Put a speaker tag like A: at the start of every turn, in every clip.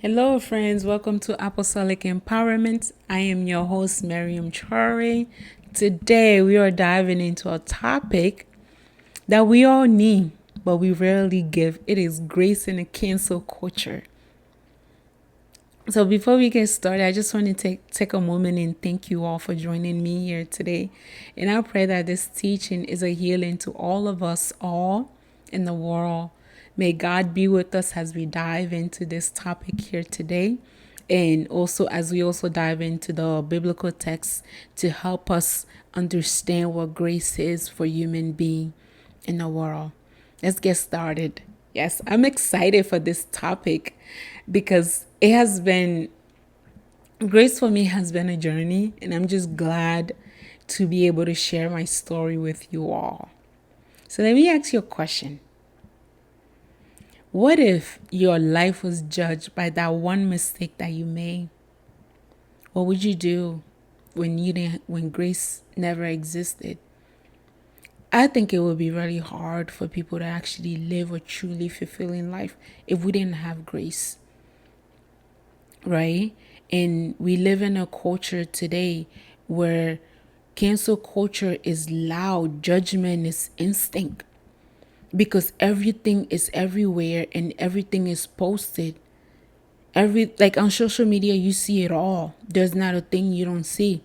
A: Hello, friends. Welcome to Apostolic Empowerment. I am your host, Miriam Chari. Today, we are diving into a topic that we all need, but we rarely give. It is grace in a cancel culture. So, before we get started, I just want to take a moment and thank you all for joining me here today. And I pray that this teaching is a healing to all of us, all in the world. May God be with us as we dive into this topic here today. And also, as we also dive into the biblical text to help us understand what grace is for human being in the world. Let's get started. Yes, I'm excited for this topic because it has been grace for me has been a journey, and I'm just glad to be able to share my story with you all. So let me ask you a question. What if your life was judged by that one mistake that you made? What would you do when grace never existed? I think it would be really hard for people to actually live a truly fulfilling life if we didn't have grace, right? And we live in a culture today where cancel culture is loud, judgment is instinct because everything is everywhere and everything is posted. Like on social media, you see it all. There's not a thing you don't see.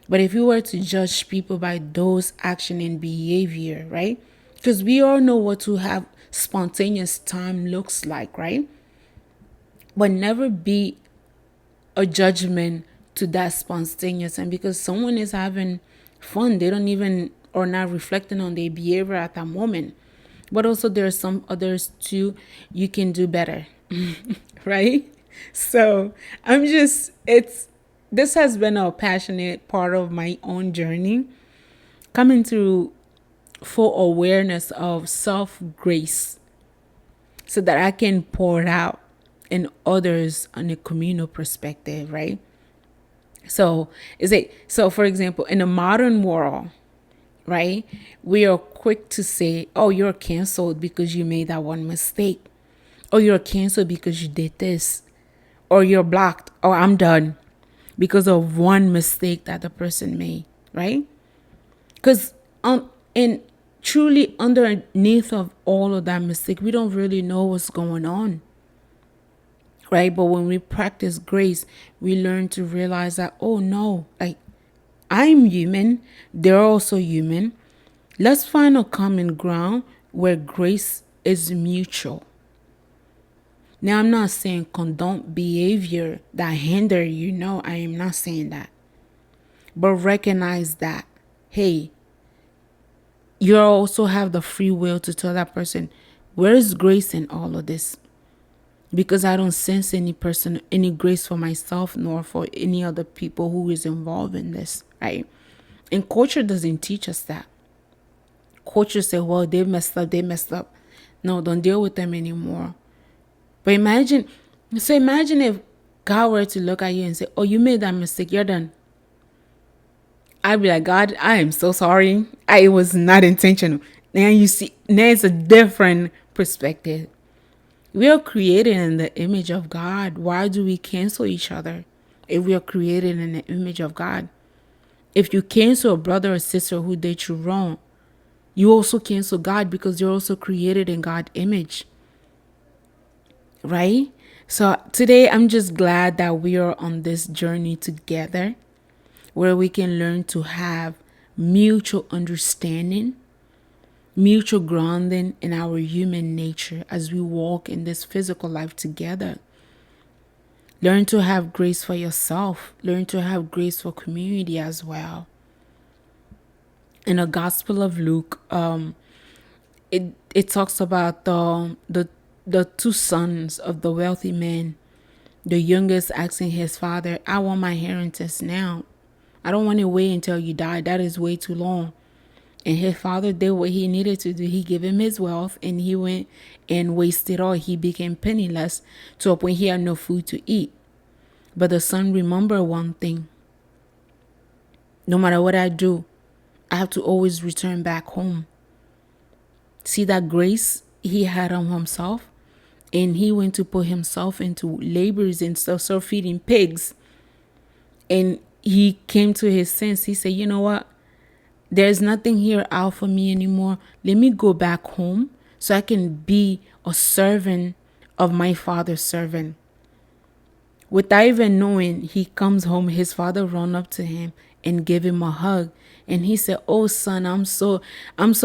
A: But if you were to judge people by those action and behavior, right? Because we all know what to have spontaneous time looks like, right? But never be a judgment to that spontaneous. And because someone is having fun, they don't even or not reflecting on their behavior at that moment. But also there are some others too you can do better. Right? So it's this has been a passionate part of my own journey, coming through full awareness of self grace so that I can pour it out in others on a communal perspective, right? So for example, in the modern world, right, we are quick to say, oh, you're canceled because you made that one mistake. Or you're canceled because you did this. Or you're blocked. Or I'm done because of one mistake that the person made, right? Because and truly underneath of all of that mistake, we don't really know what's going on, right? But when we practice grace, we learn to realize that, oh no, like I'm human, they're also human. Let's find a common ground where grace is mutual. Now, I'm not saying condone behavior that hinder you. No, I am not saying that. But recognize that, hey, you also have the free will to tell that person, where is grace in all of this? Because I don't sense any grace for myself nor for any other people who is involved in this, right? And culture doesn't teach us that. Culture say, well, they messed up. No, don't deal with them anymore. But imagine if God were to look at you and say, oh, you made that mistake, you're done. I'd be like, God, I am so sorry. I was not intentional. Now you see, now it's a different perspective. We are created in the image of God. Why do we cancel each other if we are created in the image of God? If you cancel a brother or sister who did you wrong, you also cancel God because you're also created in God's image. Right? So today I'm just glad that we are on this journey together where we can learn to have mutual understanding, mutual grounding in our human nature as we walk in this physical life together. Learn to have grace for yourself. Learn to have grace for community as well. In the Gospel of Luke, it talks about the two sons of the wealthy man. The youngest asking his father, I want my inheritance now. I don't want to wait until you die. That is way too long. And his father did what he needed to do. He gave him his wealth and he went and wasted all. He became penniless to a point he had no food to eat. But the son remembered one thing. No matter what I do, I have to always return back home. See that grace he had on himself? and he went to put himself into labors and stuff, start feeding pigs. And he came to his sense. He said, you know what? There's nothing here out for me anymore. Let me go back home so I can be a servant of my father's servant. Without even knowing, he comes home. His father run up to him and gave him a hug. And he said, oh son, I'm so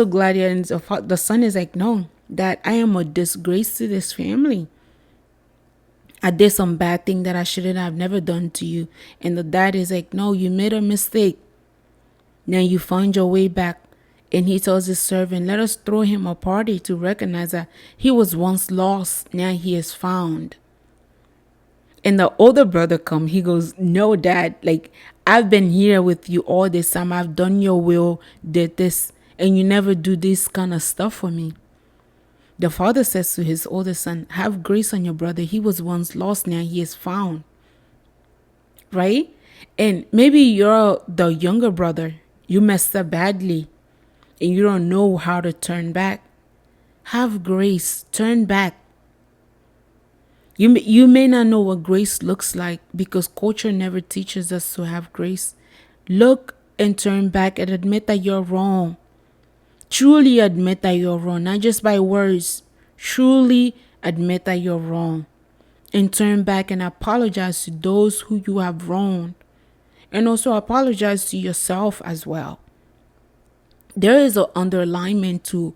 A: glad you're in. The son is like, no, Dad, I am a disgrace to this family. I did some bad thing that I shouldn't have never done to you. And the dad is like, no, you made a mistake. Now you find your way back. And he tells his servant, let us throw him a party to recognize that he was once lost. Now he is found. And the older brother come, he goes, no, Dad, like, I've been here with you all this time. I've done your will, did this, and you never do this kind of stuff for me. The father says to his older son, have grace on your brother. He was once lost, now he is found. Right? And maybe you're the younger brother. You messed up badly and you don't know how to turn back. Have grace. Turn back. You may not know what grace looks like because culture never teaches us to have grace. Look and turn back and admit that you're wrong. Truly admit that you're wrong, not just by words. Truly admit that you're wrong. And turn back and apologize to those who you have wronged. And also apologize to yourself as well. There is an underlinement to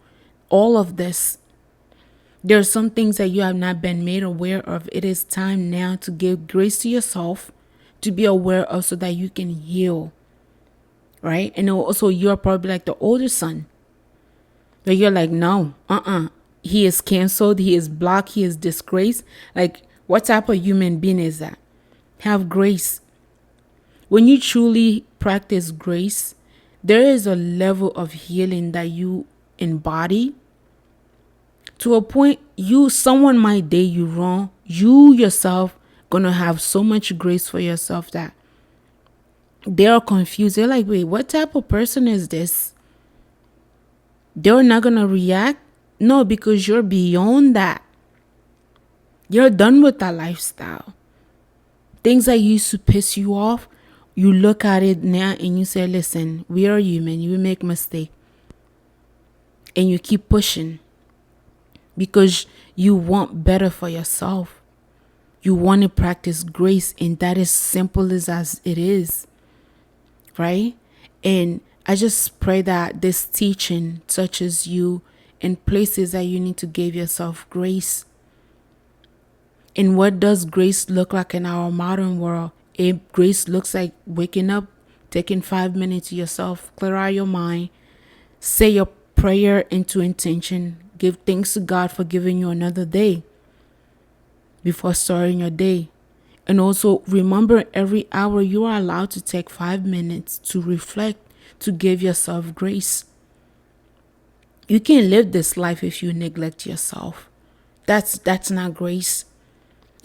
A: all of this. There are some things that you have not been made aware of. It is time now to give grace to yourself to be aware of so that you can heal. Right? And also you're probably like the older son. But you're like, no, he is canceled. He is blocked. He is disgraced. Like, what type of human being is that? Have grace. When you truly practice grace, there is a level of healing that you embody. To a point, someone might date you wrong. You yourself gonna have so much grace for yourself that they're confused. They're like, wait, what type of person is this? They're not gonna react. No, because you're beyond that. You're done with that lifestyle. Things that used to piss you off, you look at it now and you say, listen, we are human. You make mistakes. And you keep pushing. Because you want better for yourself. You want to practice grace, and that is simple as it is. Right? And I just pray that this teaching touches you in places that you need to give yourself grace. And what does grace look like in our modern world? Grace looks like waking up, taking 5 minutes to yourself, clear out your mind, say your prayer into intention. Give thanks to God for giving you another day before starting your day. And also remember, every hour you are allowed to take 5 minutes to reflect, to give yourself grace. You can't live this life if you neglect yourself. That's not grace.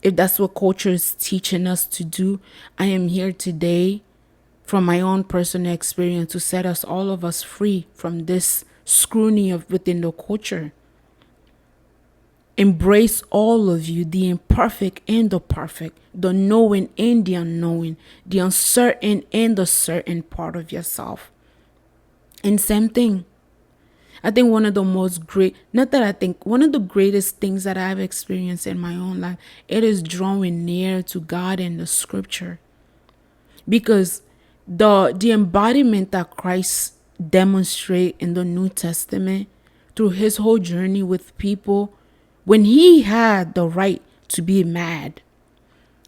A: If that's what culture is teaching us to do, I am here today from my own personal experience to set us, all of us, free from this scrutiny of within the culture. Embrace all of you, the imperfect and the perfect, the knowing and the unknowing, the uncertain and the certain part of yourself. And same thing. I think one of the greatest things that I've experienced in my own life, it is drawing near to God and the scripture. Because the embodiment that Christ demonstrates in the New Testament through his whole journey with people, when he had the right to be mad,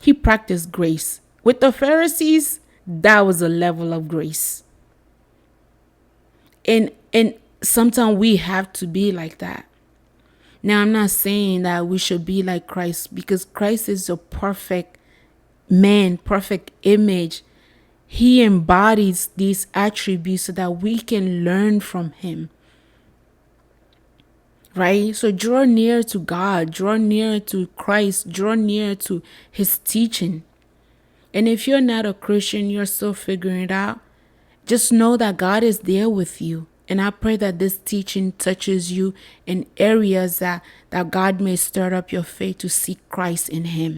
A: he practiced grace. With the Pharisees, that was a level of grace. And sometimes we have to be like that. Now, I'm not saying that we should be like Christ, because Christ is a perfect man, perfect image. He embodies these attributes so that we can learn from him. Right? So draw near to God, draw near to Christ, draw near to his teaching. And if you're not a Christian, you're still figuring it out, just know that God is there with you. And I pray that this teaching touches you in areas that God may stir up your faith to seek Christ in Him.